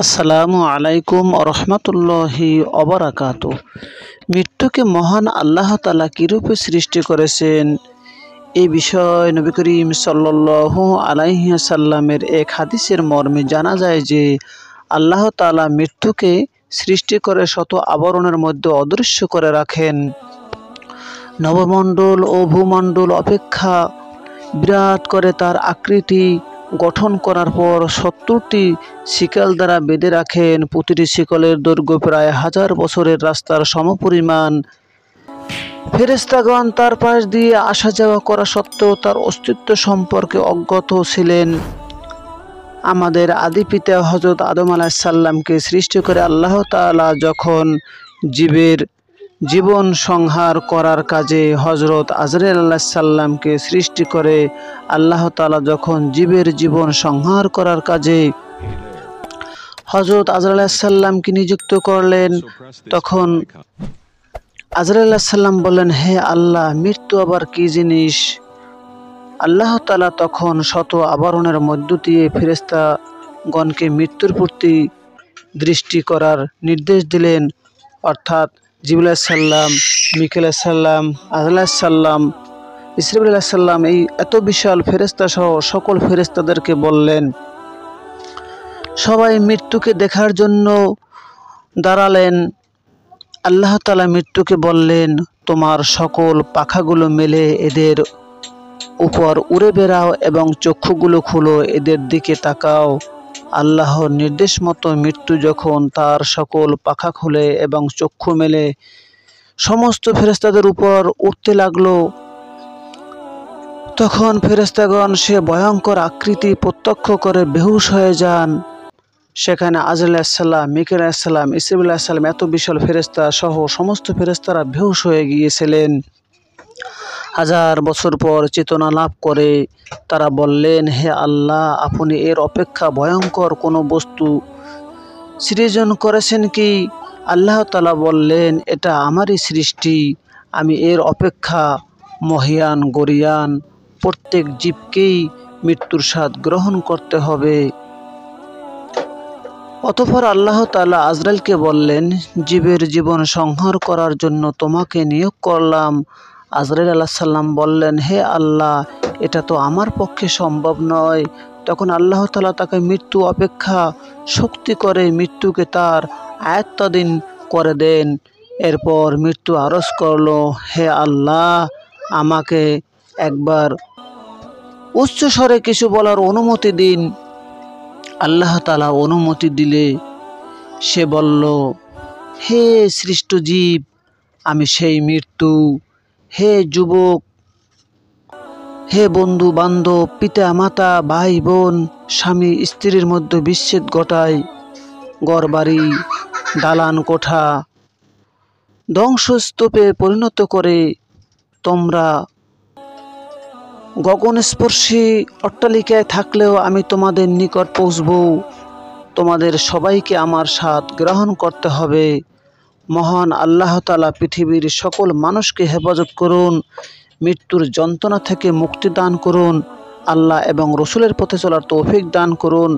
আসসালামু আলাইকুম রহমতুল্লাহি অবরাকাতু। মৃত্যুকে মহান আল্লাহ তাআলা কিরূপে সৃষ্টি করেছেন এই বিষয়ে নবী করিম সাল্লাল্লাহু আলাইহি ওয়াসাল্লামের এক হাদিসের মর্মে জানা যায় যে আল্লাহ তাআলা মৃত্যুকে সৃষ্টি করে শত আবরণের মধ্যে অদৃশ্য করে রাখেন। নবমণ্ডল ও ভূমণ্ডল অপেক্ষা বিরাট করে তার আকৃতি গঠন করার পর ৭০টি শিকল দ্বারা বেঁধে রাখেন। প্রতিটি শিকলের দৈর্ঘ্য প্রায় ১০০০ বছরের রাস্তার সমপরিমাণ। ফেরেশতাগণ তার পাশ দিয়ে আসা যাওয়া করা সত্ত্বেও তার অস্তিত্ব সম্পর্কে অজ্ঞাত ছিলেন। আমাদের আদি পিতা হযরত আদম আলাইহিস সালামকে সৃষ্টি করে আল্লাহ তাআলা যখন জীবন সংহার করার কাজে হযরত আজরাইল আলাইহিস সালামকে সৃষ্টি করে আল্লাহ তাআলা যখন জীবের জীবন সংহার করার কাজে হযরত আজরাইল আলাইহিস সালামকে নিযুক্ত করলেন, তখন আজরাইল আলাইহিস সালাম বললেন, হে আল্লাহ, মৃত্যু আবার কি জিনিস? আল্লাহ তাআলা তখন শত আবরণের মধ্য দিয়ে ফেরেশতাগণকে মৃত্যুর প্রতি দৃষ্টি করার নির্দেশ দিলেন। অর্থাৎ জিবরাইল আলাইহিস সালাম, মিকাইল আলাইহিস সালাম, আজরাইল আলাইহিস সালাম, ইসরাফিল আলাইহিস সালাম, এই এত বিশাল ফেরেশতা সহ সকল ফেরেশতাদেরকে বললেন। সবাই মৃত্যুকে দেখার জন্য দাঁড়ালেন। আল্লাহ তাআলা মৃত্যুকে বললেন, তোমার সকল পাখাগুলো মেলে এদের উপর উড়ে বেড়াও এবং চক্ষুগুলো খুলো, এদের দিকে তাকাও। আল্লাহর নির্দেশ মতো মৃত্যু যখন তার সকল পাখা খুলে এবং চক্ষু মেলে সমস্ত ফেরেশতাদের উপর উঠতে লাগলো, তখন ফেরেশতাগণ সে ভয়ঙ্কর আকৃতি প্রত্যক্ষ করে বেহুশ হয়ে যান। সেখানে আজরাইল আলাইহিস সালাম, মিকাইল আলাইহিস সালাম, ইসরাফিল আলাইহিস সালাম, এত বিশাল ফেরেশতা সহ সমস্ত ফেরেশতারা বেহুশ হয়ে গিয়েছিলেন। ১০০০ বছর পর চেতনা লাভ করে তারা বললেন, হে আল্লাহ, আপনি এর অপেক্ষা ভয়ঙ্কর কোনো বস্তু সৃজন করেছেন কি? আল্লাহ তাআলা বললেন, এটা আমারই সৃষ্টি, আমি এর অপেক্ষা মহিয়ান গরিয়ান। প্রত্যেক জীবকেই মৃত্যুর স্বাদ গ্রহণ করতে হবে। অতঃপর আল্লাহ তাআলা আজরাইলকে বললেন, জীবের জীবন সংহার করার জন্য তোমাকে নিয়োগ করলাম। আজরাইল আলাইহিস সালাম বললেন, হে আল্লাহ, এটা তো আমার পক্ষে সম্ভব নয়। তখন আল্লাহ তাআলা তাকে মৃত্যু অপেক্ষা শক্তি করে মৃত্যুকে তার আয়ত্তাধীন করে দেন। এরপর মৃত্যু আরজ করল, হে আল্লাহ, আমাকে একবার উচ্চ স্বরে কিছু বলার অনুমতি দিন। আল্লাহ তাআলা অনুমতি দিলে সে বলল, হে সৃষ্ট জীব, আমি সেই মৃত্যু। হে যুবক, হে বন্ধু বান্ধব, পিতা মাতা, ভাই বোন, স্বামী স্ত্রীর মধ্যে বিচ্ছেদ ঘটায়, ঘরবাড়ি দালান কোঠা ধ্বংসস্তূপে পরিণত করে তোমরা গগনস্পর্শী অট্টালিকায় থাকলেও আমি তোমাদের নিকট পৌঁছব। তোমাদের সবাইকে আমার স্বাদ গ্রহণ করতে হবে। মহান আল্লাহ তাআলা পৃথিবীর সকল মানুষকে হেফাজত করুন, মৃত্যুর যন্ত্রণা থেকে মুক্তি দান করুন। আল্লাহ এবং রসুলের পথে চলার তৌফিক দান করুন।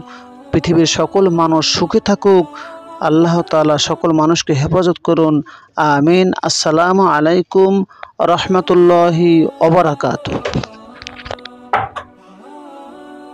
পৃথিবীর সকল মানুষ সুখে থাকুক। আল্লাহ তাআলা সকল মানুষকে হেফাজত করুন। আমিন। আসসালামু আলাইকুম রহমতুল্লাহি ওয়া বারাকাতুহু।